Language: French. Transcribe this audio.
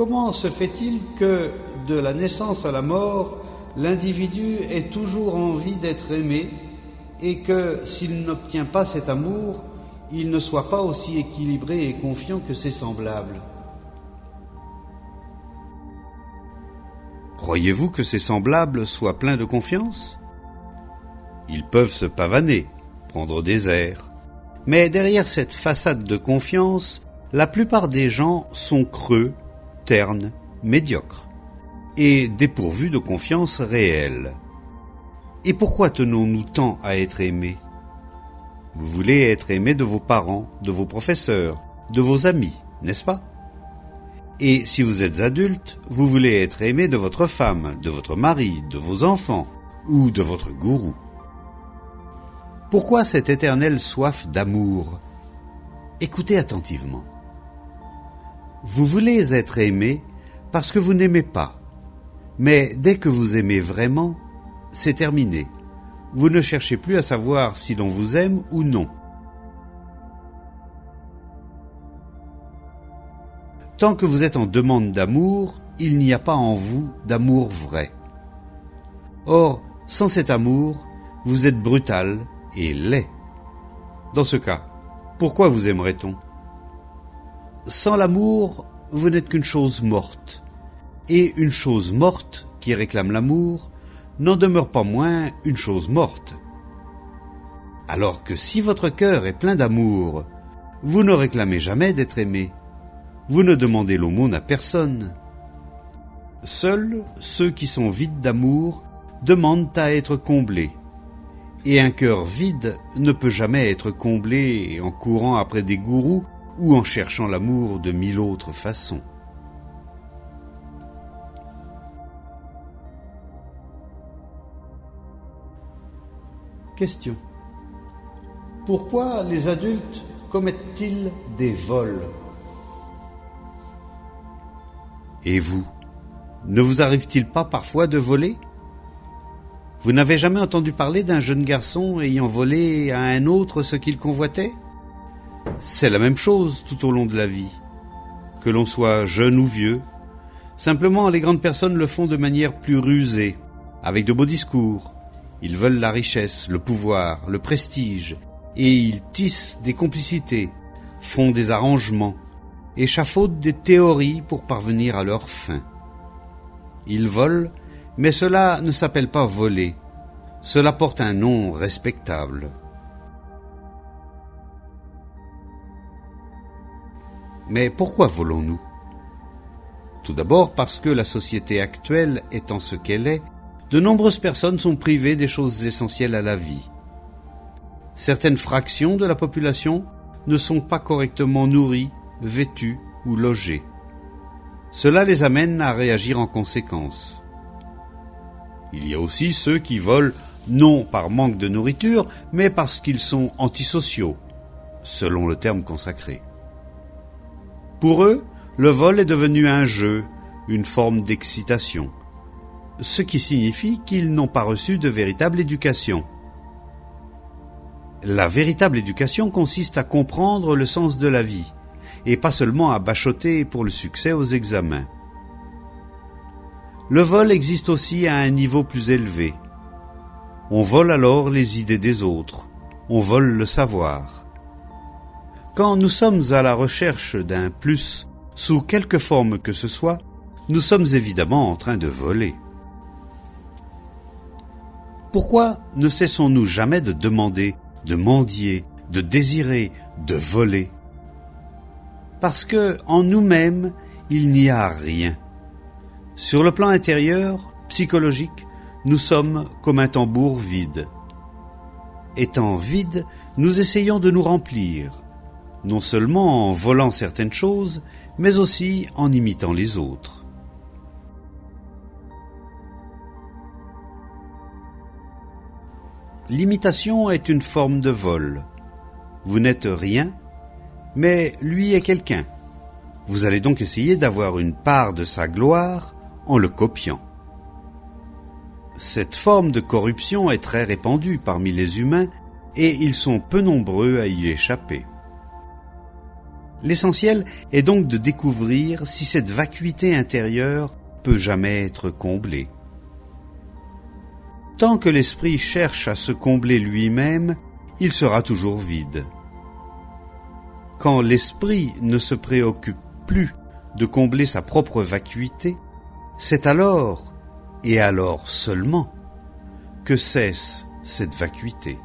Comment se fait-il que, de la naissance à la mort, l'individu ait toujours envie d'être aimé et que, s'il n'obtient pas cet amour, il ne soit pas aussi équilibré et confiant que ses semblables? Croyez-vous que ses semblables soient pleins de confiance? Ils peuvent se pavaner, prendre des airs, mais derrière cette façade de confiance, la plupart des gens sont creux, ternes, médiocres, et dépourvus de confiance réelle. Et pourquoi tenons-nous tant à être aimés? Vous voulez être aimé de vos parents, de vos professeurs, de vos amis, n'est-ce pas? Et si vous êtes adulte, vous voulez être aimé de votre femme, de votre mari, de vos enfants, ou de votre gourou. Pourquoi cette éternelle soif d'amour? Écoutez attentivement. Vous voulez être aimé parce que vous n'aimez pas. Mais dès que vous aimez vraiment, c'est terminé. Vous ne cherchez plus à savoir si l'on vous aime ou non. Tant que vous êtes en demande d'amour, il n'y a pas en vous d'amour vrai. Or, sans cet amour, vous êtes brutal et laid. Dans ce cas, pourquoi vous aimerait-on? Sans l'amour, vous n'êtes qu'une chose morte. Et une chose morte qui réclame l'amour n'en demeure pas moins une chose morte. Alors que si votre cœur est plein d'amour, vous ne réclamez jamais d'être aimé. Vous ne demandez l'aumône à personne. Seuls ceux qui sont vides d'amour demandent à être comblés. Et un cœur vide ne peut jamais être comblé en courant après des gourous ou en cherchant l'amour de 1000 autres façons. Question. Pourquoi les adultes commettent-ils des vols? Et vous, ne vous arrive-t-il pas parfois de voler? Vous n'avez jamais entendu parler d'un jeune garçon ayant volé à un autre ce qu'il convoitait? C'est la même chose tout au long de la vie, que l'on soit jeune ou vieux. Simplement, les grandes personnes le font de manière plus rusée, avec de beaux discours. Ils veulent la richesse, le pouvoir, le prestige, et ils tissent des complicités, font des arrangements, échafaudent des théories pour parvenir à leur fin. Ils volent, mais cela ne s'appelle pas voler. Cela porte un nom respectable. Mais pourquoi volons-nous? Tout d'abord parce que la société actuelle étant ce qu'elle est, de nombreuses personnes sont privées des choses essentielles à la vie. Certaines fractions de la population ne sont pas correctement nourries, vêtues ou logées. Cela les amène à réagir en conséquence. Il y a aussi ceux qui volent non par manque de nourriture, mais parce qu'ils sont antisociaux, selon le terme consacré. Pour eux, le vol est devenu un jeu, une forme d'excitation, ce qui signifie qu'ils n'ont pas reçu de véritable éducation. La véritable éducation consiste à comprendre le sens de la vie, et pas seulement à bachoter pour le succès aux examens. Le vol existe aussi à un niveau plus élevé. On vole alors les idées des autres, on vole le savoir. Quand nous sommes à la recherche d'un plus, sous quelque forme que ce soit, nous sommes évidemment en train de voler. Pourquoi ne cessons-nous jamais de demander, de mendier, de désirer, de voler? Parce que, en nous-mêmes, il n'y a rien. Sur le plan intérieur, psychologique, nous sommes comme un tambour vide. Étant vide, nous essayons de nous remplir, non seulement en volant certaines choses, mais aussi en imitant les autres. L'imitation est une forme de vol. Vous n'êtes rien, mais lui est quelqu'un. Vous allez donc essayer d'avoir une part de sa gloire en le copiant. Cette forme de corruption est très répandue parmi les humains et ils sont peu nombreux à y échapper. L'essentiel est donc de découvrir si cette vacuité intérieure peut jamais être comblée. Tant que l'esprit cherche à se combler lui-même, il sera toujours vide. Quand l'esprit ne se préoccupe plus de combler sa propre vacuité, c'est alors, et alors seulement, que cesse cette vacuité.